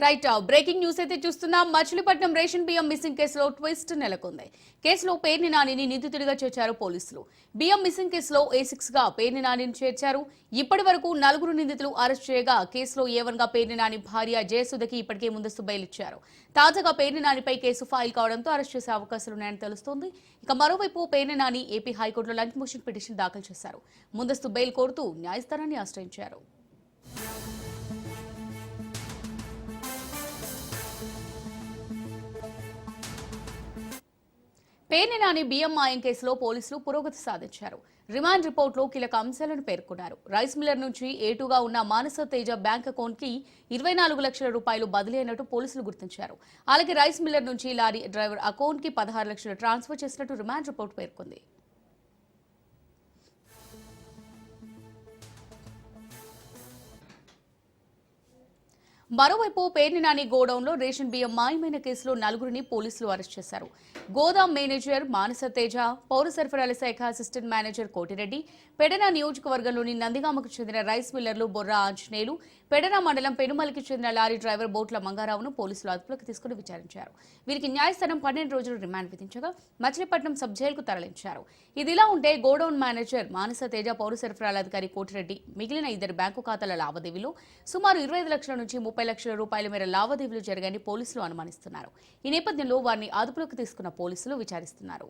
Right breaking news అయితే చూస్తున్నాం. Machilipatnam ration బియ్యం మిస్సింగ్ కేసులో ట్విస్ట్ నెలకొంది. కేసులో పేర్ని నానిని నిందితుడిగా చేర్చారు పోలీసులు. బియ్యం మిస్సింగ్ కేసులో A6 గా పేర్ని నానిని చేర్చారు. ఇప్పటి వరకు 4 నిందితులు అరెస్ట్ చేయగా కేసులో A1 గా పేర్ని నాని భార్య జయసుధకి ఇప్పటికే ముందస్తు బెయిల్ ఇచ్చారు. తాజాగా పేర్ని నానిపై కేసు ఫైల్ కావడంతో అరెస్ట్ చేసే అవకాశాలున్నాయని తెలుస్తోంది. ఇక మరోవైపు పేర్ని నాని ఏపీ హైకోర్టులో లంచ్ మోషన్ పిటిషన్ దాఖలు చేశారు. ముందస్తు బెయిల్ కోరుతూ న్యాయస్థానాన్ని ఆశ్రయించారు. పేర్ని నాని బియ్యం మాయం కేసులో పోలీసులు పురోగతి సాధించారు. రిమాండ్ రిపోర్టులో కీలక అంశాలను పేర్కొన్నారు. రైస్ మిల్లర్ నుంచి A2గా ఉన్న మానస తేజ బ్యాంక్ అకౌంట్ కి 24 లక్షల రూపాయలు బదిలీ అయినట్టు పోలీసులు గుర్తించారు. అలాగే రైస్ మిల్లర్ నుంచి లారీ డ్రైవర్ అకౌంట్ కి 16 లక్షలు ట్రాన్స్ఫర్ చేసినట్టు రిమాండ్ రిపోర్టు పేర్కొంది. మరోవైపు పేర్ని నాని గోడౌన్లో రేషన్ బియ్యం మాయమైన కేసులో 4 పోలీసులు అరెస్ట్ చేశారు. గోదాం మేనేజర్ మానస తేజ, పౌర సరఫరాల శాఖ అసిస్టెంట్ మేనేజర్ కోటిరెడ్డి, పెడన నియోజకవర్గంలోని నందిగామకు చెందిన రైస్ మిల్లర్లు బొర్రా ఆంజనేయులు, పెడన మండలం పెనుమలకి చెందిన లారీ డ్రైవర్ బోట్ల మంగారావును పోలీసులు అదుపులోకి తీసుకుని విచారించారు. వీరికి న్యాయస్థానం 12 రోజులు రిమాండ్ విధించగా మచిలీపట్నం సబ్ జైలుకు తరలించారు. ఇదిలా ఉంటే గోడౌన్ మేనేజర్ మానస తేజ, పౌర సరఫరాల అధికారి కోటిరెడ్డి మిగిలిన 2 బ్యాంకు ఖాతాల లావాదేవీలు సుమారు 25 లక్షల నుంచి 30 లక్షల రూపాయల మేర లావాదేవీలు జరిగాయని పోలీసులు అనుమానిస్తున్నారు. ఈ నేపథ్యంలో వారిని అదుపులోకి తీసుకున్న పోలీసులు విచారిస్తున్నారు.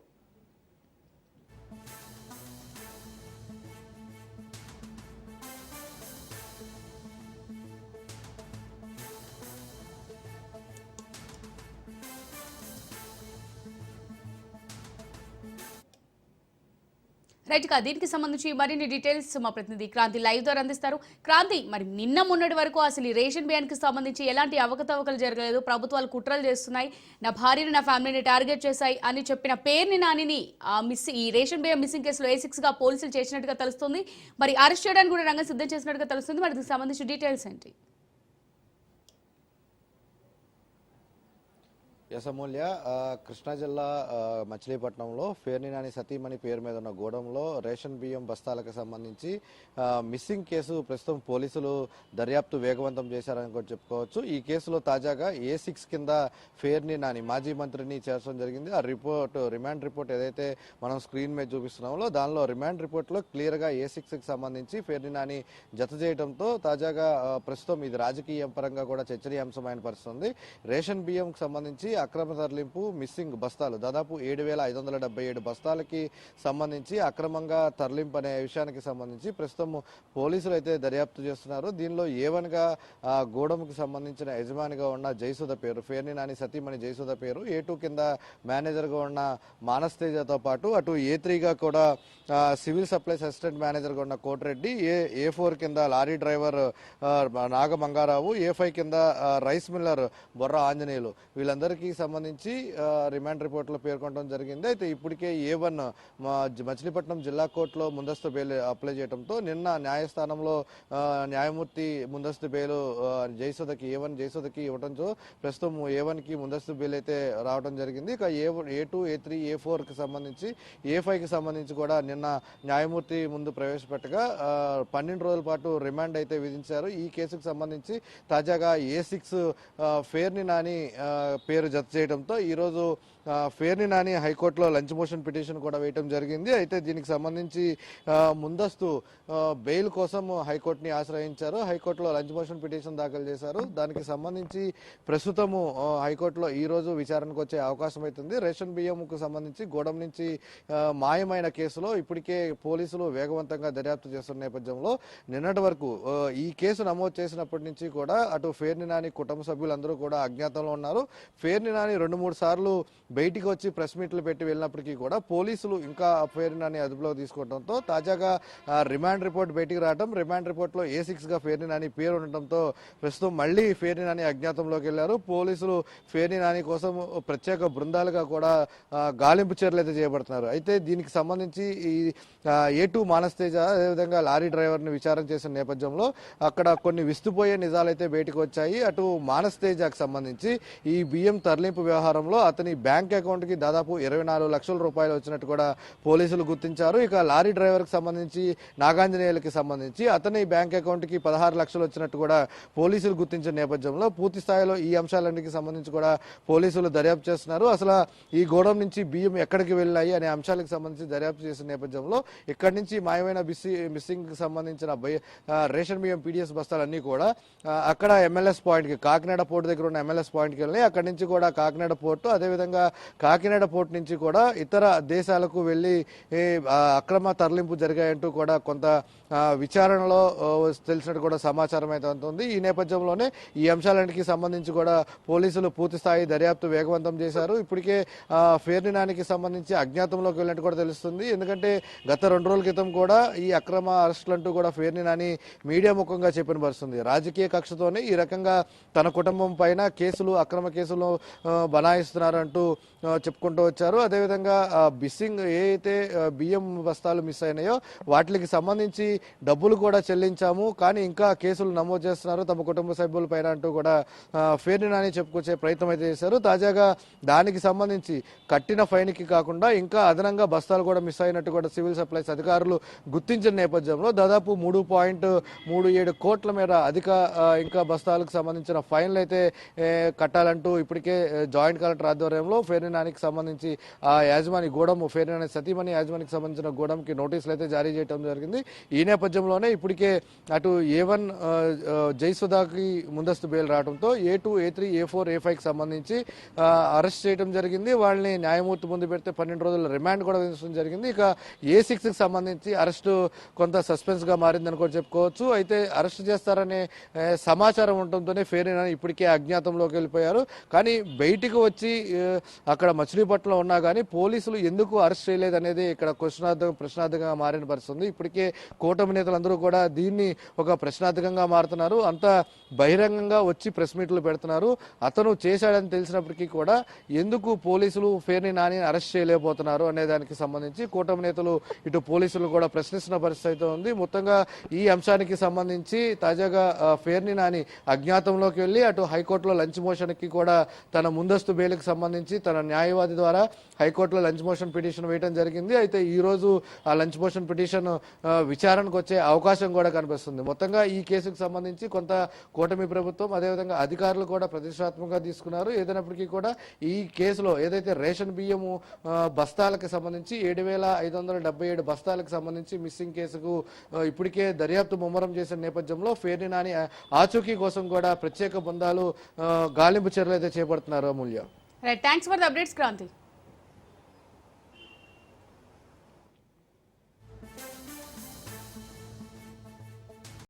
రైట్ గా దీనికి సంబంధించి మరిన్ని డీటెయిల్స్ మా ప్రతినిధి క్రాంతి లైవ్ ద్వారా అందిస్తారు. క్రాంతి, మరి నిన్న మొన్నటి వరకు అసలు ఈ రేషన్ బియ్యానికి సంబంధించి ఎలాంటి అవకతవకలు జరగలేదు, ప్రభుత్వాలు కుట్రలు చేస్తున్నాయి, నా భార్యని నా ఫ్యామిలీని టార్గెట్ చేశాయి అని చెప్పిన పేర్ని నానిని ఈ రేషన్ బియ్యం మిస్సింగ్ కేసులో A6 గా పోలీసులు చేసినట్టుగా తెలుస్తుంది. మరి అరెస్ట్ చేయడానికి కూడా రంగం సిద్ధం చేసినట్టుగా తెలుస్తుంది. మరి దీనికి సంబంధించి డీటెయిల్స్ ఏంటి? యశమూల్య కృష్ణా జిల్లా మచిలీపట్నంలో పేర్ని నాని సతీమణి పేరు మీద ఉన్న గోడంలో రేషన్ బియ్యం బస్తాలకు సంబంధించి మిస్సింగ్ కేసు ప్రస్తుతం పోలీసులు దర్యాప్తు వేగవంతం చేశారని కూడా చెప్పుకోవచ్చు. ఈ కేసులో తాజాగా A6 కింద పేర్ని నాని మాజీ మంత్రిని చేర్చడం జరిగింది. ఆ రిపోర్ట్ రిమాండ్ రిపోర్ట్ ఏదైతే మనం స్క్రీన్ మీద చూపిస్తున్నామో దానిలో రిమాండ్ రిపోర్ట్లో క్లియర్గా A6కి సంబంధించి పేర్ని నాని జత చేయడంతో తాజాగా ప్రస్తుతం ఇది రాజకీయ పరంగా కూడా చర్చనీయాంశమైన పరిస్థితుంది. రేషన్ బియ్యంకి సంబంధించి అక్రమ తరలింపు, మిస్సింగ్ బస్తాలు దాదాపు 7,577 బస్తాలకి సంబంధించి అక్రమంగా తరలింపు అనే విషయానికి సంబంధించి ప్రస్తుతం పోలీసులు అయితే దర్యాప్తు చేస్తున్నారు. దీనిలో A1 గా గోడముకి సంబంధించిన యజమానిగా ఉన్న జయసుధ పేరు, పేర్ని నాని సతీమణి జయసుధ పేరు, A2 కింద మేనేజర్ గా ఉన్న మానస్ తేజతో పాటు అటు A3 గా కూడా సివిల్ సప్లైస్ అసిస్టెంట్ మేనేజర్ గా ఉన్న కోటిరెడ్డి, A4 కింద లారీ డ్రైవర్ నాగమంగారావు, A5 కింద రైస్ మిల్లర్ బొర్రా ఆంజనేయులు వీళ్ళందరికీ సంబంధించి రిమాండ్ రిపోర్ట్ లో పేర్కొనడం జరిగింది. అయితే ఇప్పటికే A1 మచిలీపట్నం జిల్లా కోర్టులో ముందస్తు బెయిల్ అప్లై చేయడంతో నిన్న న్యాయస్థానంలో న్యాయమూర్తి ముందస్తు బెయిల్ జయసుధకి A1 జయసుధకి ఇవ్వడంతో ప్రస్తుతం A1 కి ముందస్తు బెయిల్ అయితే రావడం జరిగింది. ఇక A2 A3 A4 కి సంబంధించి A5 కి సంబంధించి కూడా నిన్న న్యాయమూర్తి ముందు ప్రవేశపెట్టగా 12 రోజుల పాటు రిమాండ్ అయితే విధించారు. ఈ కేసుకు సంబంధించి తాజాగా A6 పేర్ని నాని పేరు జత చేయడంతో ఈరోజు పేర్ని నాని హైకోర్టులో లంచ్ మోషన్ పిటిషన్ కూడా వేయడం జరిగింది. అయితే దీనికి సంబంధించి ముందస్తు బెయిల్ కోసం హైకోర్టుని ఆశ్రయించారు. హైకోర్టులో లంచ్ మోషన్ పిటిషన్ దాఖలు చేశారు. దానికి సంబంధించి ప్రస్తుతము హైకోర్టులో ఈ రోజు విచారణకు వచ్చే అవకాశం అవుతుంది. రేషన్ బియ్యంకు సంబంధించి గోడం నుంచి మాయమైన కేసులో ఇప్పటికే పోలీసులు వేగవంతంగా దర్యాప్తు చేస్తున్న నేపథ్యంలో నిన్నటి వరకు ఈ కేసు నమోదు చేసినప్పటి నుంచి కూడా అటు పేర్ని నాని కుటుంబ సభ్యులందరూ కూడా అజ్ఞాతంలో ఉన్నారు. పేర్ని నాని 2-3 సార్లు బయటికి వచ్చి ప్రెస్ మీట్లు పెట్టి వెళ్ళినప్పటికీ కూడా పోలీసులు ఇంకా పేర్ని నాని అదుపులోకి తీసుకోవడంతో తాజాగా రిమాండ్ రిపోర్ట్ బయటికి రావడం, రిమాండ్ రిపోర్ట్ లో A6 గా పేర్ని నాని పేరు ఉండటంతో ప్రస్తుతం మళ్లీ పేర్ని నాని అజ్ఞాతంలోకి వెళ్లారు. పోలీసులు పేర్ని నాని కోసం ప్రత్యేక బృందాలుగా కూడా గాలింపు చర్యలు అయితే చేపడుతున్నారు. అయితే దీనికి సంబంధించి ఈ A2 మానస్ తేజ అదేవిధంగా లారీ డ్రైవర్ ని విచారణ చేసిన నేపథ్యంలో అక్కడ కొన్ని విస్తుపోయే నిజాలైతే బయటకు వచ్చాయి. అటు మానస్ తేజకు సంబంధించి ఈ బియ్యం తరలింపు వ్యవహారంలో అతని బ్యాంక్ అకౌంట్ కి దాదాపు 24 లక్షల రూపాయలు వచ్చినట్టు కూడా పోలీసులు గుర్తించారు. ఇక లారీ డ్రైవర్ కి సంబంధించి నాగాంజనేయులకి సంబంధించి అతని బ్యాంక్ అకౌంట్ కి 16 లక్షలు వచ్చినట్టు కూడా పోలీసులు గుర్తించిన నేపథ్యంలో పూర్తి స్థాయిలో ఈ అంశాలన్నిటికి సంబంధించి కూడా పోలీసులు దర్యాప్తు చేస్తున్నారు. అసలు ఈ గోడౌన్ నుంచి బియ్యం ఎక్కడికి వెళ్ళాయి అనే అంశాలకు సంబంధించి దర్యాప్తు చేసిన నేపథ్యంలో ఇక్కడి నుంచి మాయమైన మిస్సింగ్ కి సంబంధించిన రేషన్ బియ్యం పీడిఎస్ బస్తాలన్నీ కూడా అక్కడ ఎమ్మెల్యేస్ పాయింట్ కి కాకినాడ పోర్టు దగ్గర ఉన్న ఎమ్మెల్యేస్ పాయింట్ కి వెళ్ళి అక్కడి నుంచి కూడా కాకినాడ పోర్టు అదేవిధంగా కాకినాడ పోర్టు నుంచి కూడా ఇతర దేశాలకు వెళ్లి అక్రమ తరలింపు జరిగాయంటూ కూడా కొంత విచారణలో తెలిసినట్టు కూడా సమాచారం అయితే ఉంటుంది. ఈ నేపథ్యంలోనే ఈ అంశాలన్నిటికి సంబంధించి కూడా పోలీసులు పూర్తి స్థాయి దర్యాప్తు వేగవంతం చేశారు. ఇప్పటికే ఫేర్ని నానికి సంబంధించి అజ్ఞాతంలోకి వెళ్ళినట్టు కూడా తెలుస్తుంది. ఎందుకంటే గత 2 రోజుల క్రితం కూడా ఈ అక్రమ అరెస్టులంటూ కూడా ఫేర్ని నాని మీడియా ముఖంగా చెప్పిన పరిస్థితుంది. రాజకీయ కక్షతోనే ఈ రకంగా తన కుటుంబం పైన అక్రమ కేసులు బనాయిస్తున్నారంటూ చెప్పుకుంటూ వచ్చారు. అదేవిధంగా మిస్సింగ్ ఏదైతే బియ్యం బస్తాలు మిస్ అయినాయో వాటికి సంబంధించి డబ్బులు కూడా చెల్లించాము, కానీ ఇంకా కేసులు నమోదు చేస్తున్నారు తమ కుటుంబ సభ్యుల పైన అంటూ కూడా ఫేర్ని నాని చెప్పుకొచ్చే ప్రయత్నం అయితే చేశారు. తాజాగా దానికి సంబంధించి కట్టిన ఫైన్ కి కాకుండా ఇంకా అదనంగా బస్తాలు కూడా మిస్ అయినట్టు కూడా సివిల్ సప్లైస్ అధికారులు గుర్తించిన నేపథ్యంలో దాదాపు 3.37 కోట్ల మేర అధిక ఇంకా బస్తాలకు సంబంధించిన ఫైన్లు అయితే కట్టాలంటూ ఇప్పటికే జాయింట్ కలెక్టర్ ఆధ్వర్యంలో ఫేర్ని నానికి సంబంధించి ఆ యాజమాని గోడం ఫేర్ని నాని సతీమణి యాజమానికి సంబంధించిన గోడంకి నోటీసులు అయితే జారీ చేయడం జరిగింది. ఈ నేపథ్యంలోనే ఇప్పటికే అటు A1 జైసుధాకి ముందస్తు బెయిల్ రావడంతో A2, A3, A4, A5 కి సంబంధించి అరెస్ట్ చేయడం జరిగింది. వాళ్ళని న్యాయమూర్తి ముందు పెడితే 12 రోజుల రిమాండ్ కూడా విధించడం జరిగింది. ఇక A6 కి సంబంధించి అరెస్టు కొంత సస్పెన్స్ గా మారిందని కూడా చెప్పుకోవచ్చు. అయితే అరెస్ట్ చేస్తారనే సమాచారం ఉండటంతోనే ఫేర్ని నాని ఇప్పటికే అజ్ఞాతంలోకి వెళ్ళిపోయారు. కానీ బయటికి వచ్చి అక్కడ మచిలీపట్నంలో ఉన్నా కానీ పోలీసులు ఎందుకు అరెస్ట్ చేయలేదు అనేది ఇక్కడ ప్రశ్నార్థకంగా మారిన పరిస్థితుంది. ఇప్పటికే కూటమి నేతలందరూ కూడా దీన్ని ఒక ప్రశ్నార్థకంగా మారుతున్నారు. అంత బహిరంగంగా వచ్చి ప్రెస్ మీట్లు పెడుతున్నారు. అతను చేశాడని తెలిసినప్పటికీ కూడా ఎందుకు పోలీసులు ఫేర్ని నాని అరెస్ట్ చేయలేకపోతున్నారు అనే దానికి సంబంధించి కూటమి నేతలు ఇటు పోలీసులు కూడా ప్రశ్నిస్తున్న పరిస్థితి అయితే ఉంది. మొత్తంగా ఈ అంశానికి సంబంధించి తాజాగా ఫేర్ని నాని అజ్ఞాతంలోకి వెళ్లి అటు హైకోర్టులో లంచ్ మోషన్ కి కూడా తన ముందస్తు బెయిల్కి సంబంధించి తన న్యాయవాది ద్వారా హైకోర్టులో లంచ్ మోషన్ పిటిషన్ వేయడం జరిగింది. అయితే ఈ రోజు ఆ లంచ్ మోషన్ పిటిషన్ విచారణకు వచ్చే అవకాశం కూడా కనిపిస్తుంది. మొత్తంగా ఈ కేసుకు సంబంధించి కొంత కూటమి ప్రభుత్వం అదేవిధంగా అధికారులు కూడా ప్రతిష్టాత్మకంగా తీసుకున్నారు. ఏదైనప్పటికీ కూడా ఈ కేసులో ఏదైతే రేషన్ బియ్యము బస్తాలకు సంబంధించి 7,577 బస్తాలకు సంబంధించి మిస్సింగ్ కేసుకు ఇప్పటికే దర్యాప్తు ముమ్మరం చేసిన నేపథ్యంలో ఫేర్ని నాని ఆచూకీ కోసం కూడా ప్రత్యేక బృందాలు గాలింపు చర్యలు అయితే చేపడుతున్నారు. Amulya, right, thanks for the updates Kranti.